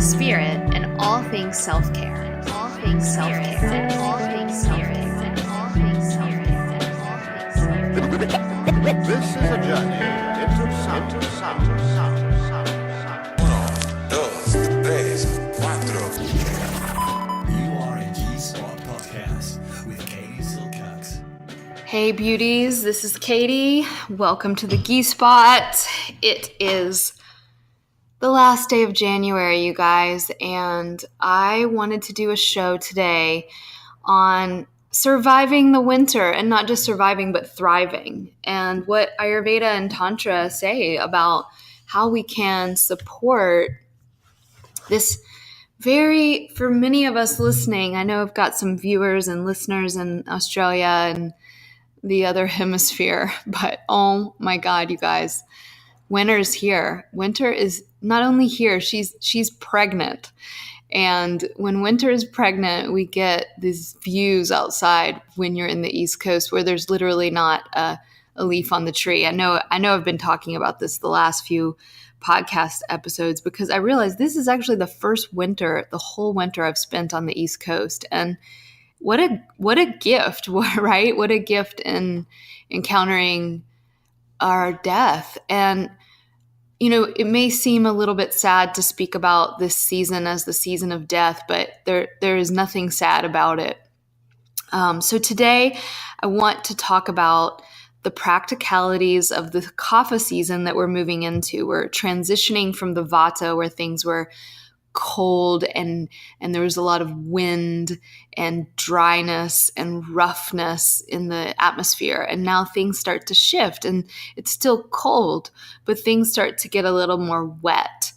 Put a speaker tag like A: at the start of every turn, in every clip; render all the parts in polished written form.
A: spirit, and all things self-care. All things self-care. And all things self-care. And all things self-care. And all things self-care.
B: This is a journey into sound.
C: Dos, tres, cuatro.
D: You are in G-Spot Podcast with Katie Silcox.
A: Hey beauties, this is Katie. Welcome to the Ghee Spot. It is the last day of January, you guys, and I wanted to do a show today on surviving the winter, and not just surviving, but thriving, and what Ayurveda and Tantra say about how we can support this for many of us listening, I know I've got some viewers and listeners in Australia and the other hemisphere, but oh my God, you guys, winter is here. Winter is not only here, she's pregnant. And when winter is pregnant, we get these views outside when you're in the East Coast where there's literally not a leaf on the tree. I know I've been talking about this the last few podcast episodes because I realized this is actually the first winter, the whole winter I've spent on the East Coast. And what a gift, right? What a gift in encountering our death. And, you know, it may seem a little bit sad to speak about this season as the season of death, but there is nothing sad about it. So today I want to talk about the practicalities of the Kapha season that we're moving into. We're transitioning from the Vata, where things were cold and there was a lot of wind and dryness and roughness in the atmosphere. And now things start to shift, and it's still cold, but things start to get a little more wet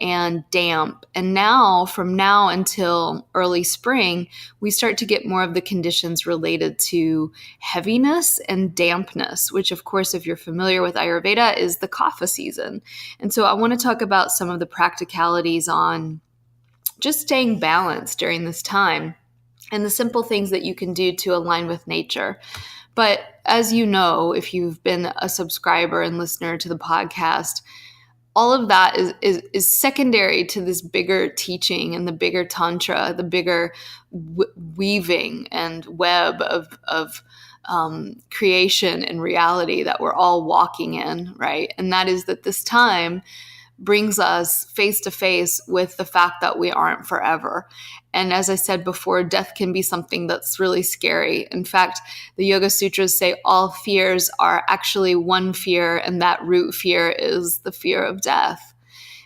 A: and damp. And now, from now until early spring, we start to get more of the conditions related to heaviness and dampness, which, of course, if you're familiar with Ayurveda, is the Kapha season. And so I want to talk about some of the practicalities on just staying balanced during this time and the simple things that you can do to align with nature. But as you know, if you've been a subscriber and listener to the podcast, all of that is secondary to this bigger teaching and the bigger tantra, the bigger weaving and web of creation and reality that we're all walking in, right? And that is that this time brings us face to face with the fact that we aren't forever. And as I said before, death can be something that's really scary. In fact, the Yoga Sutras say all fears are actually one fear, and that root fear is the fear of death.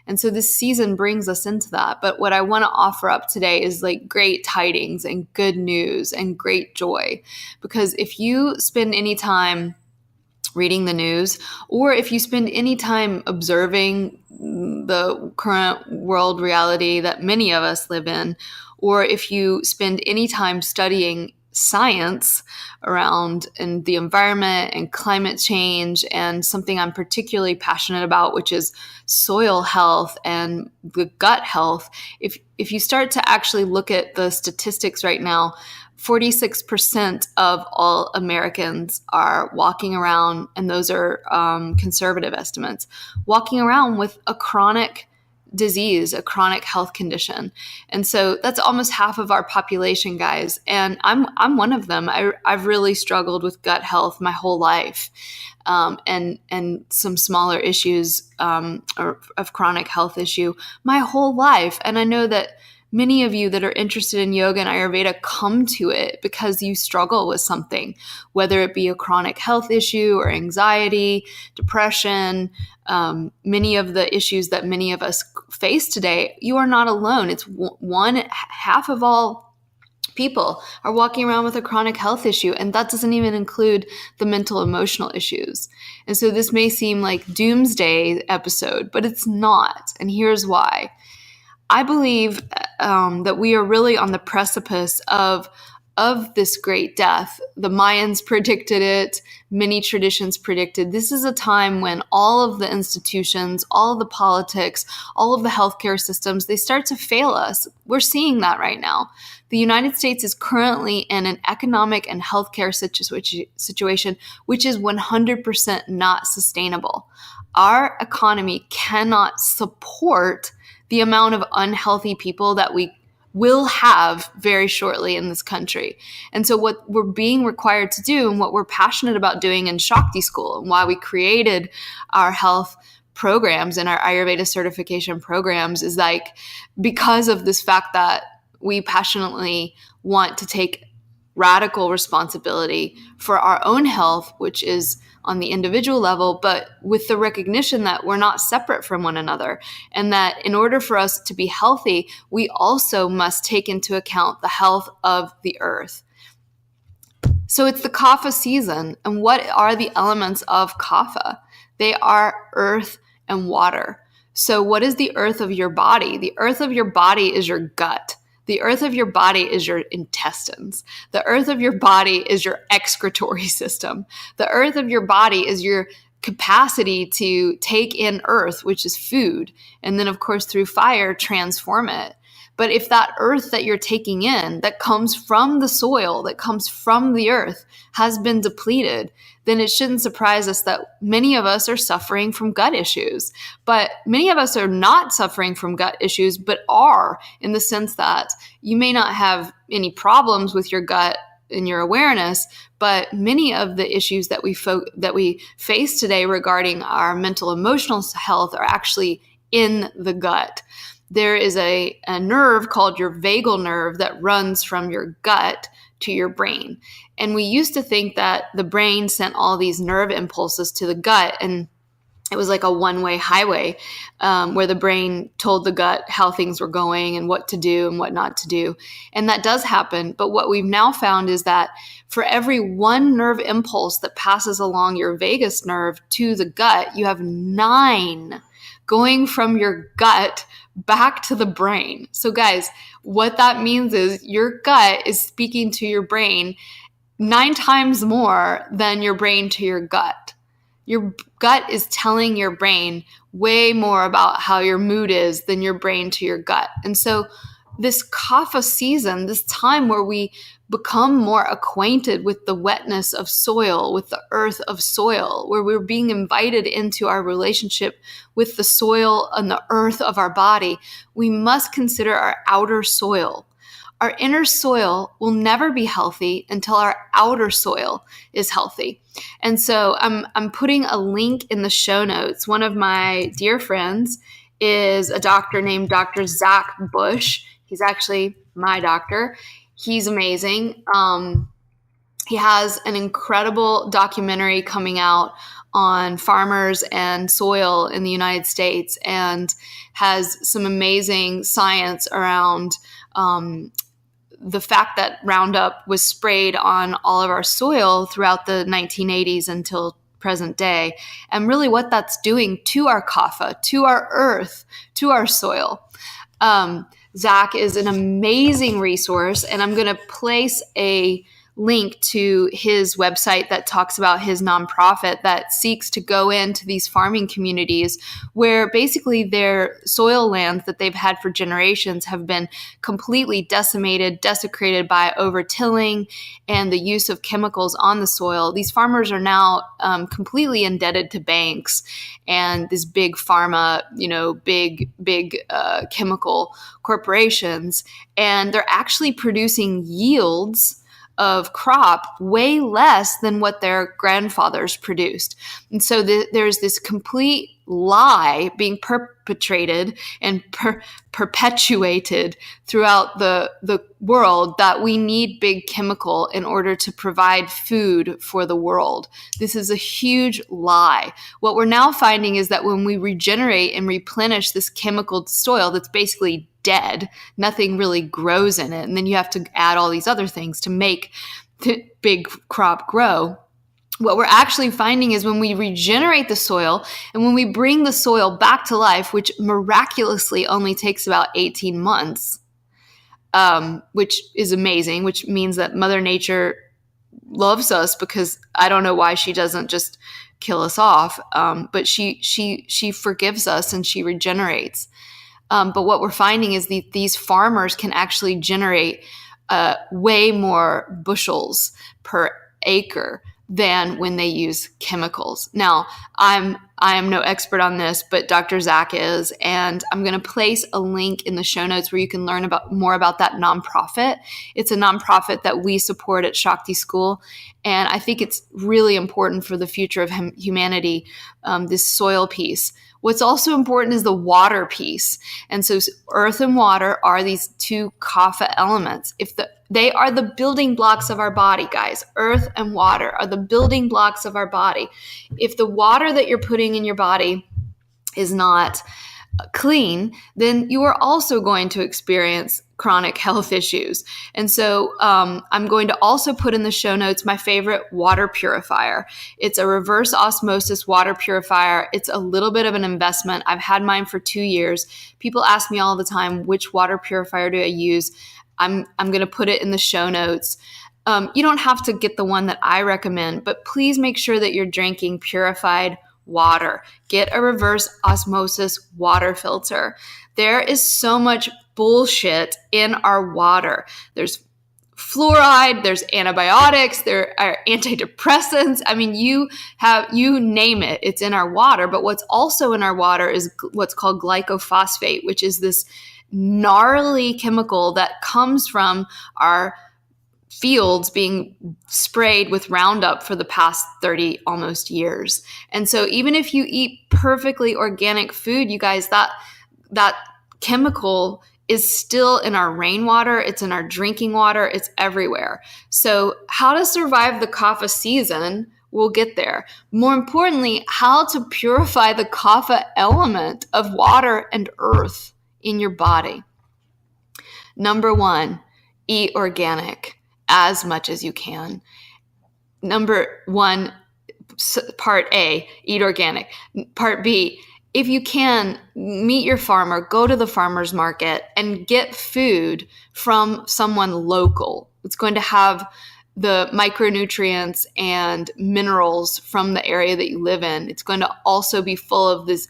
A: And so this season brings us into that. But what I want to offer up today is like great tidings and good news and great joy. Because if you spend any time reading the news, or if you spend any time observing the current world reality that many of us live in, or if you spend any time studying science around and the environment and climate change and something I'm particularly passionate about, which is soil health and the gut health, if you start to actually look at the statistics right now, 46% of all Americans are walking around, and those are conservative estimates, walking around with a chronic disease, a chronic health condition. And so that's almost half of our population, guys. And I'm one of them. I've really struggled with gut health my whole life, and some smaller issues of chronic health issue my whole life. And I know that many of you that are interested in yoga and Ayurveda come to it because you struggle with something, whether it be a chronic health issue or anxiety, depression, many of the issues that many of us face today. You are not alone. It's half of all people are walking around with a chronic health issue, and that doesn't even include the mental, emotional issues. And so this may seem like doomsday episode, but it's not. And here's why. I believe that we are really on the precipice of this great death. The Mayans predicted it. Many traditions predicted. This is a time when all of the institutions, all of the politics, all of the healthcare systems, they start to fail us. We're seeing that right now. The United States is currently in an economic and healthcare situation which is 100% not sustainable. Our economy cannot support the the amount of unhealthy people that we will have very shortly in this country. And so what we're being required to do, and what we're passionate about doing in Shakti school, and why we created our health programs and our Ayurveda certification programs, is like, because of this fact that we passionately want to take radical responsibility for our own health, which is on the individual level, but with the recognition that we're not separate from one another, and that in order for us to be healthy, we also must take into account the health of the earth. So it's the Kapha season, and what are the elements of Kapha? They are earth and water. So what is the earth of your body? The earth of your body is your gut. The earth of your body is your intestines. The earth of your body is your excretory system. The earth of your body is your capacity to take in earth, which is food, and then, of course, through fire, transform it. But if that earth that you're taking in, that comes from the soil, that comes from the earth, has been depleted, then it shouldn't surprise us that many of us are suffering from gut issues. But many of us are not suffering from gut issues, but are, in the sense that you may not have any problems with your gut in your awareness, but many of the issues that we face today regarding our mental emotional health are actually in the gut. There is a nerve called your vagal nerve that runs from your gut to your brain. And we used to think that the brain sent all these nerve impulses to the gut, and it was like a one-way highway where the brain told the gut how things were going and what to do and what not to do. And that does happen. But what we've now found is that for every one nerve impulse that passes along your vagus nerve to the gut, you have 9 going from your gut back to the brain. So guys, what that means is your gut is speaking to your brain 9 times more than your brain to your gut. Your gut is telling your brain way more about how your mood is than your brain to your gut. And so this Kapha season, this time where we become more acquainted with the wetness of soil, with the earth of soil, where we're being invited into our relationship with the soil and the earth of our body, we must consider our outer soil. Our inner soil will never be healthy until our outer soil is healthy. And so I'm putting a link in the show notes. One of my dear friends is a doctor named Dr. Zach Bush. He's actually my doctor. He's amazing. He has an incredible documentary coming out on farmers and soil in the United States, and has some amazing science around the fact that Roundup was sprayed on all of our soil throughout the 1980s until present day, and really what that's doing to our kapha, to our earth, to our soil. Zach is an amazing resource, and I'm going to place a link to his website that talks about his nonprofit that seeks to go into these farming communities where basically their soil lands that they've had for generations have been completely decimated, desecrated by over-tilling and the use of chemicals on the soil. These farmers are now completely indebted to banks and this big pharma, big chemical corporations, and they're actually producing yields of crop way less than what their grandfathers produced. And so there's this complete lie being perpetrated and perpetuated throughout the world that we need big chemical in order to provide food for the world. This is a huge lie. What we're now finding is that when we regenerate and replenish this chemical soil that's basically dead, nothing really grows in it, and then you have to add all these other things to make the big crop grow. What we're actually finding is when we regenerate the soil and when we bring the soil back to life, which miraculously only takes about 18 months, which is amazing, which means that Mother Nature loves us, because I don't know why she doesn't just kill us off, but she forgives us and she regenerates. But what we're finding is these farmers can actually generate way more bushels per acre than when they use chemicals. Now, I am no expert on this, but Dr. Zach is, and I'm going to place a link in the show notes where you can learn more about that nonprofit. It's a nonprofit that we support at Shakti School, and I think it's really important for the future of humanity, this soil piece. What's also important is the water piece. And so earth and water are these two kapha elements. They are the building blocks of our body, guys. Earth and water are the building blocks of our body. If the water that you're putting in your body is not clean, then you are also going to experience chronic health issues. And so I'm going to also put in the show notes my favorite water purifier. It's a reverse osmosis water purifier. It's a little bit of an investment. I've had mine for 2 years. People ask me all the time, which water purifier do I use? I'm going to put it in the show notes. You don't have to get the one that I recommend, but please make sure that you're drinking purified water. Get a reverse osmosis water filter. There is so much bullshit in our water. There's fluoride, there's antibiotics, there are antidepressants. I mean, you name it, it's in our water. But what's also in our water is what's called glycophosphate, which is this gnarly chemical that comes from our fields being sprayed with Roundup for the past 30 almost years. And so even if you eat perfectly organic food, you guys, that chemical is still in our rainwater, it's in our drinking water, it's everywhere. So how to survive the kapha season, we'll get there. More importantly, how to purify the kapha element of water and earth in your body. Number 1, eat organic as much as you can. Number 1, part A, eat organic. Part B, if you can, meet your farmer, go to the farmer's market and get food from someone local. It's going to have the micronutrients and minerals from the area that you live in. It's going to also be full of this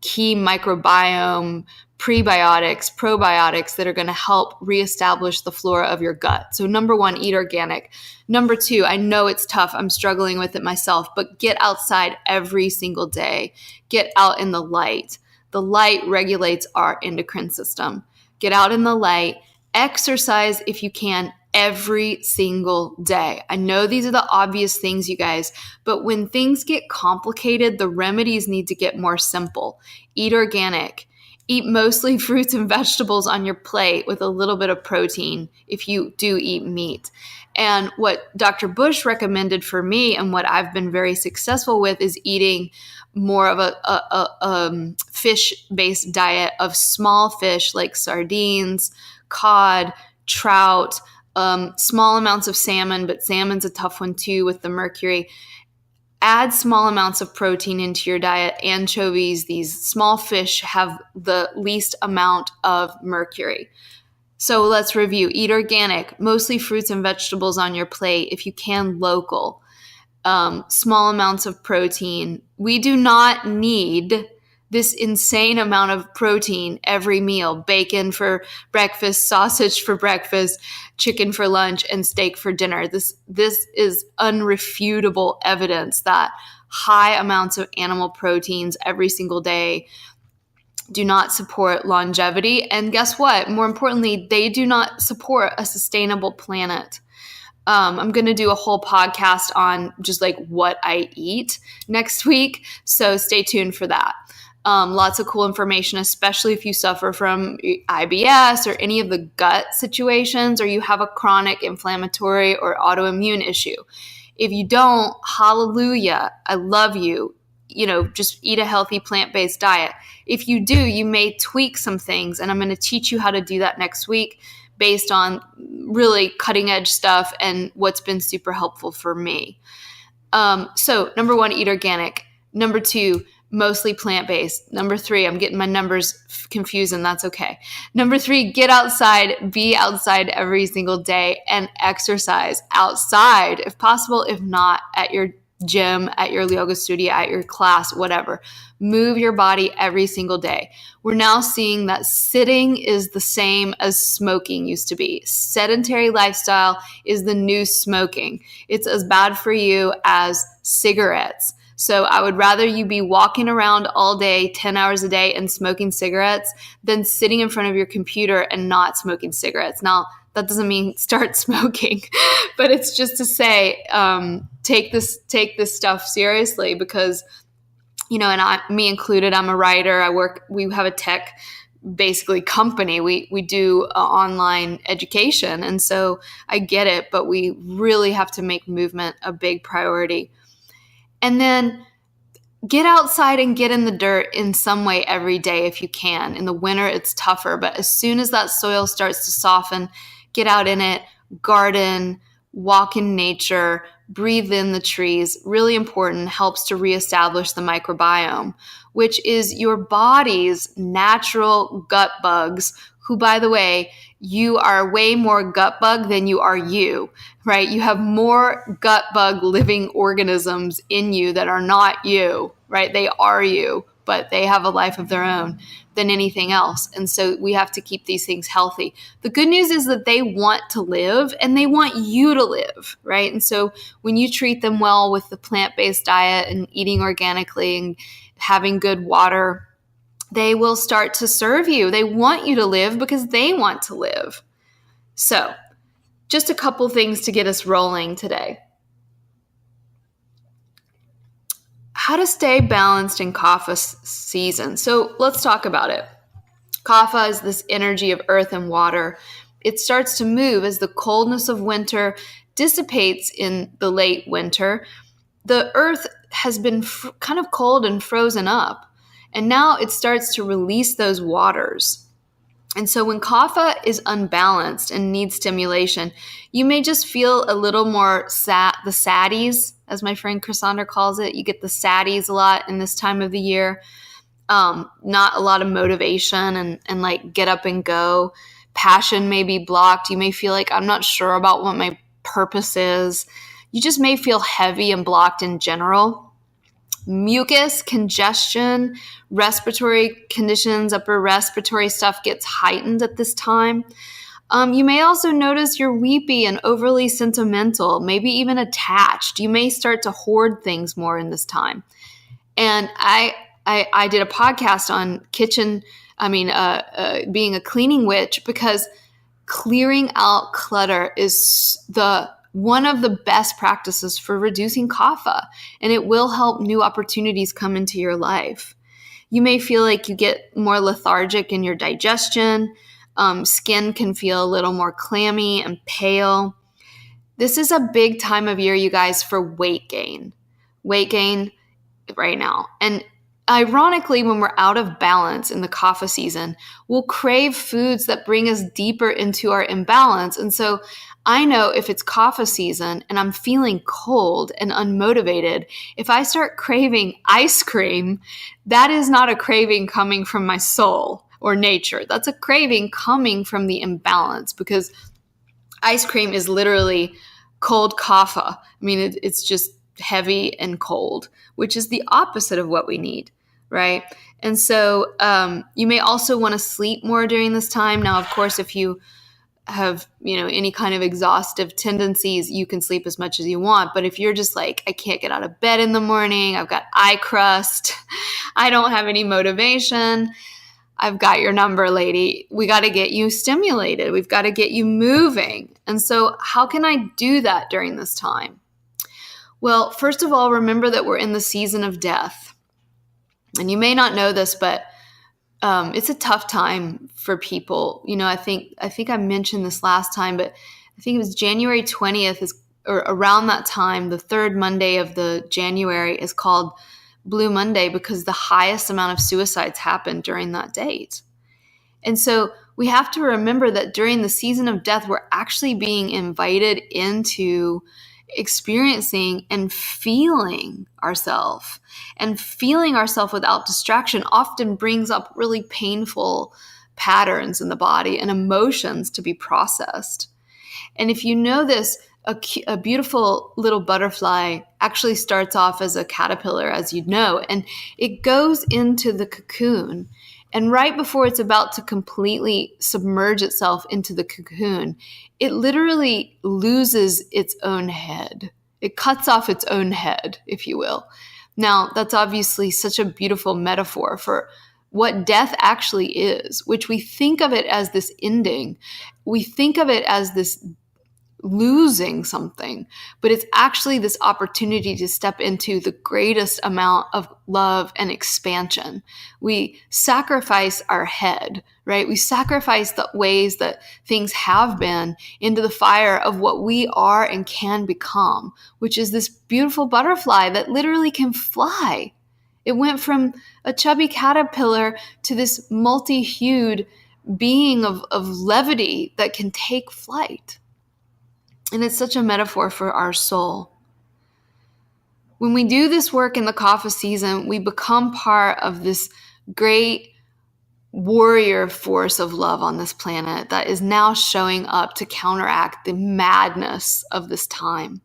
A: key microbiome, prebiotics, probiotics that are going to help reestablish the flora of your gut. So number 1, eat organic. Number 2, I know it's tough. I'm struggling with it myself, but get outside every single day. Get out in the light. The light regulates our endocrine system. Get out in the light. Exercise if you can every single day. I know these are the obvious things, you guys, but when things get complicated, the remedies need to get more simple. Eat organic. Eat mostly fruits and vegetables on your plate with a little bit of protein if you do eat meat. And what Dr. Bush recommended for me and what I've been very successful with is eating more of a fish-based diet of small fish like sardines, cod, trout, small amounts of salmon, but salmon's a tough one too with the mercury. Add small amounts of protein into your diet. Anchovies, these small fish have the least amount of mercury. So let's review. Eat organic, mostly fruits and vegetables on your plate. If you can, local. Small amounts of protein. We do not need this insane amount of protein every meal. Bacon for breakfast, sausage for breakfast, chicken for lunch, and steak for dinner. This is unrefutable evidence that high amounts of animal proteins every single day do not support longevity. And guess what? More importantly, they do not support a sustainable planet. I'm going to do a whole podcast on just like what I eat next week. So stay tuned for that. Lots of cool information, especially if you suffer from IBS or any of the gut situations, or you have a chronic inflammatory or autoimmune issue. If you don't, hallelujah, I love you. Just eat a healthy plant-based diet. If you do, you may tweak some things, and I'm going to teach you how to do that next week based on really cutting-edge stuff and what's been super helpful for me. So number 1, eat organic. Number 2, mostly plant-based. Number 3, I'm getting my numbers confused, and that's okay. Number 3, get outside, be outside every single day, and exercise outside if possible, if not at your gym, at your yoga studio, at your class, whatever. Move your body every single day. We're now seeing that sitting is the same as smoking used to be. Sedentary lifestyle is the new smoking. It's as bad for you as cigarettes. So I would rather you be walking around all day, 10 hours a day, and smoking cigarettes than sitting in front of your computer and not smoking cigarettes. Now, that doesn't mean start smoking, but it's just to say, take this stuff seriously because, and me included, I'm a writer. We have a tech basically company. We do online education. And so I get it, but we really have to make movement a big priority. And then get outside and get in the dirt in some way every day if you can. In the winter, it's tougher, but as soon as that soil starts to soften, get out in it, garden, walk in nature, breathe in the trees. Really important, helps to reestablish the microbiome, which is your body's natural gut bugs, who, by the way, you are way more gut bug than you are you, right? You have more gut bug living organisms in you that are not you, right? They are you, but they have a life of their own than anything else. And so we have to keep these things healthy. The good news is that they want to live and they want you to live, right? And so when you treat them well with the plant-based diet and eating organically and having good water, they will start to serve you. They want you to live because they want to live. So just a couple things to get us rolling today. How to stay balanced in Kapha season. So let's talk about it. Kapha is this energy of earth and water. It starts to move as the coldness of winter dissipates in the late winter. The earth has been kind of cold and frozen up. And now it starts to release those waters. And so when Kapha is unbalanced and needs stimulation, you may just feel a little more the saddies, as my friend Cassandra calls it. You get the saddies a lot in this time of the year. Not a lot of motivation and like get up and go. Passion may be blocked. You may feel like, I'm not sure about what my purpose is. You just may feel heavy and blocked in general. Mucus, congestion, respiratory conditions, upper respiratory stuff gets heightened at this time. You may also notice you're weepy and overly sentimental, maybe even attached. You may start to hoard things more in this time. And I did a podcast on being a cleaning witch, because clearing out clutter is one of the best practices for reducing Kapha, and it will help new opportunities come into your life. You may feel like you get more lethargic in your digestion. Skin can feel a little more clammy and pale. This is a big time of year, you guys, for weight gain. Weight gain right now. And ironically, when we're out of balance in the Kapha season, we'll crave foods that bring us deeper into our imbalance. And so I know if it's Kapha season and I'm feeling cold and unmotivated, if I start craving ice cream, that is not a craving coming from my soul or nature. That's a craving coming from the imbalance, because ice cream is literally cold Kapha. I mean, it's just heavy and cold, which is the opposite of what we need, right? And so you may also want to sleep more during this time. Now, of course, if you have, any kind of exhaustive tendencies, you can sleep as much as you want. But if you're just like, I can't get out of bed in the morning, I've got eye crust, I don't have any motivation, I've got your number, lady. We got to get you stimulated. We've got to get you moving. And so how can I do that during this time? Well, first of all, remember that we're in the season of death. And you may not know this, but it's a tough time for people. I think I mentioned this last time, but I think it was January 20th or around that time, the third Monday of the January is called Blue Monday, because the highest amount of suicides happened during that date. And so we have to remember that during the season of death, we're actually being invited into experiencing and feeling ourselves. And feeling ourselves without distraction often brings up really painful patterns in the body and emotions to be processed. And if you know this, a beautiful little butterfly actually starts off as a caterpillar, as you'd know, and it goes into the cocoon. And right before it's about to completely submerge itself into the cocoon, it literally loses its own head. It cuts off its own head, if you will. Now, that's obviously such a beautiful metaphor for what death actually is, which we think of it as this ending. We think of it as this losing something, but it's actually this opportunity to step into the greatest amount of love and expansion. We sacrifice our head, right? We sacrifice the ways that things have been into the fire of what we are and can become, which is this beautiful butterfly that literally can fly. It went from a chubby caterpillar to this multi-hued being of levity that can take flight. And it's such a metaphor for our soul. When we do this work in the Kapha season, we become part of this great warrior force of love on this planet that is now showing up to counteract the madness of this time.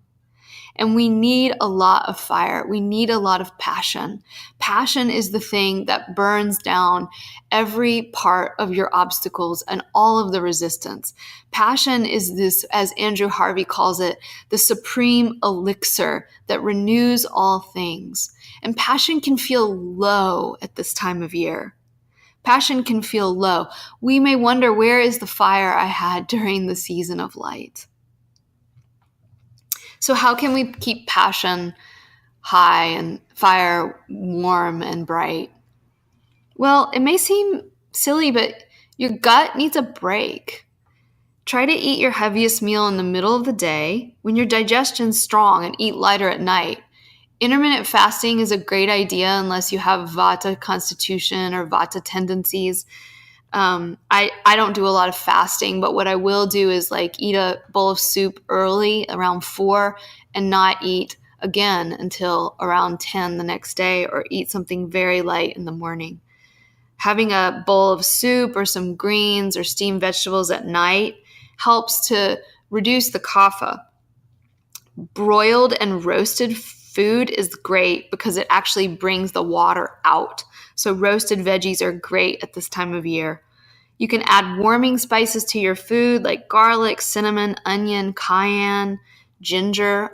A: And we need a lot of fire. We need a lot of passion. Passion is the thing that burns down every part of your obstacles and all of the resistance. Passion is this, as Andrew Harvey calls it, the supreme elixir that renews all things. And passion can feel low at this time of year. Passion can feel low. We may wonder, where is the fire I had during the season of light? So how can we keep passion high and fire warm and bright? Well, it may seem silly, but your gut needs a break. Try to eat your heaviest meal in the middle of the day when your digestion's strong, and eat lighter at night. Intermittent fasting is a great idea unless you have Vata constitution or Vata tendencies. I don't do a lot of fasting, but what I will do is eat a bowl of soup early around 4 and not eat again until around 10 the next day, or eat something very light in the morning. Having a bowl of soup or some greens or steamed vegetables at night helps to reduce the kapha. Broiled and roasted food is great because it actually brings the water out. So roasted veggies are great at this time of year. You can add warming spices to your food like garlic, cinnamon, onion, cayenne, ginger,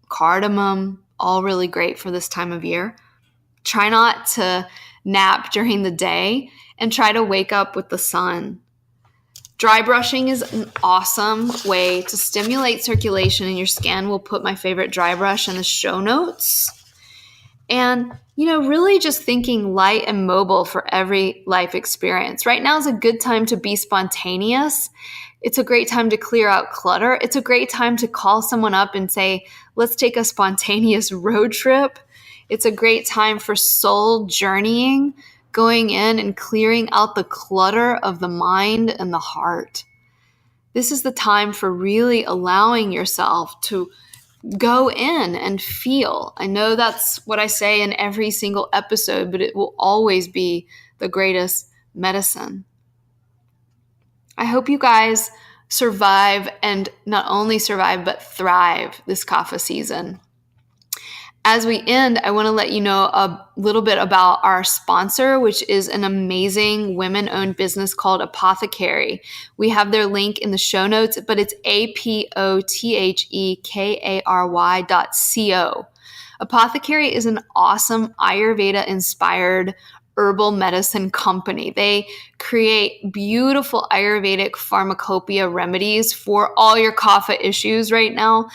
A: cardamom, all really great for this time of year. Try not to nap during the day and try to wake up with the sun. Dry brushing is an awesome way to stimulate circulation in your skin. We'll put my favorite dry brush in the show notes. And, really just thinking light and mobile for every life experience. Right now is a good time to be spontaneous. It's a great time to clear out clutter. It's a great time to call someone up and say, let's take a spontaneous road trip. It's a great time for soul journeying, going in and clearing out the clutter of the mind and the heart. This is the time for really allowing yourself to go in and feel. I know that's what I say in every single episode, but it will always be the greatest medicine. I hope you guys survive, and not only survive, but thrive this Kapha season. As we end, I want to let you know a little bit about our sponsor, which is an amazing women-owned business called Apothecary. We have their link in the show notes, but it's apothekary.co. Apothecary is an awesome Ayurveda-inspired herbal medicine company. They create beautiful Ayurvedic pharmacopoeia remedies for all your kapha issues right now.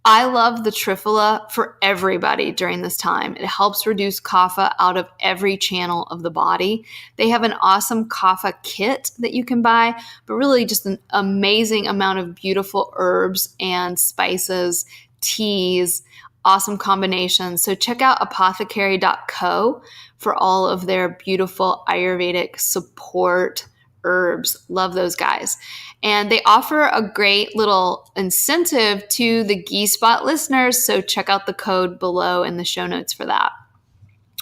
A: I love the Triphala for everybody during this time. It helps reduce kapha out of every channel of the body. They have an awesome kapha kit that you can buy, but really just an amazing amount of beautiful herbs and spices, teas, awesome combinations. So check out apothecary.co for all of their beautiful Ayurvedic support herbs. Love those guys. And they offer a great little incentive to the Ghee Spot listeners. So check out the code below in the show notes for that.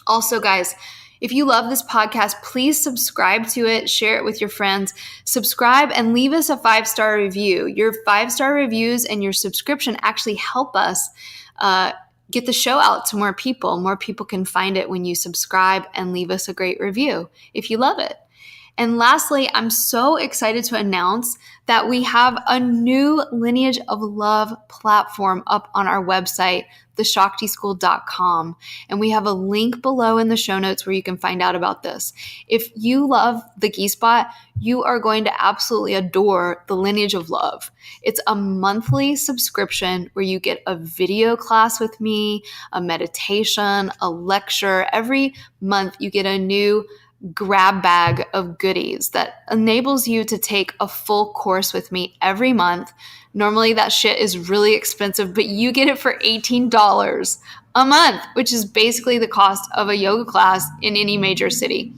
A: Also, guys, If you love this podcast, please subscribe to it, share it with your friends, subscribe, and leave us a 5-star review. Your 5-star reviews and your subscription actually help us get the show out to more people. More people can find it when you subscribe and leave us a great review if you love it. And lastly, I'm so excited to announce that we have a new Lineage of Love platform up on our website, theshaktyschool.com. And we have a link below in the show notes where you can find out about this. If you love the Ghee Spot, you are going to absolutely adore the Lineage of Love. It's a monthly subscription where you get a video class with me, a meditation, a lecture. Every month you get a new grab bag of goodies that enables you to take a full course with me every month. Normally that shit is really expensive, but you get it for $18 a month, which is basically the cost of a yoga class in any major city.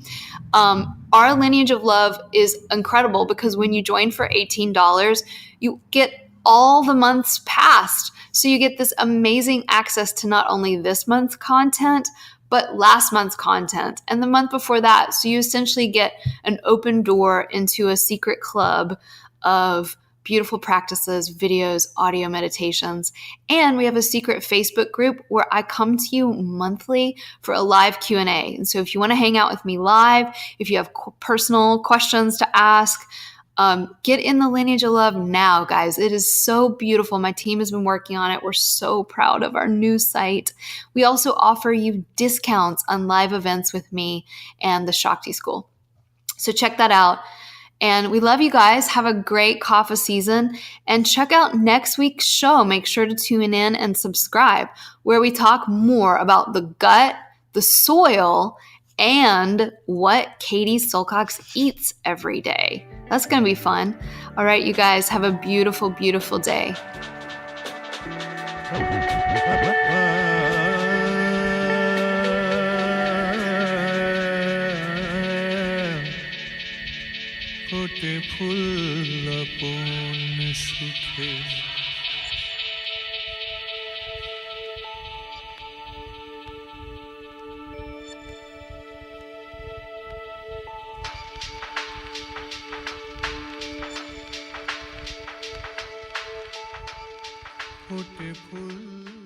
A: Our Lineage of Love is incredible because when you join for $18, you get all the months past. So you get this amazing access to not only this month's content, but last month's content and the month before that. So you essentially get an open door into a secret club of beautiful practices, videos, audio meditations. And we have a secret Facebook group where I come to you monthly for a live Q&A. And so if you want to hang out with me live, if you have personal questions to ask, get in the Lineage of Love now, guys. It is so beautiful. My team has been working on it. We're so proud of our new site. We also offer you discounts on live events with me and the Shakti School. So check that out. And we love you guys. Have a great Kapha season. And check out next week's show. Make sure to tune in and subscribe, where we talk more about the gut, the soil, and what Katie Silcox eats every day. That's going to be fun. All right, you guys, have a beautiful, beautiful day.
B: फूटे फूल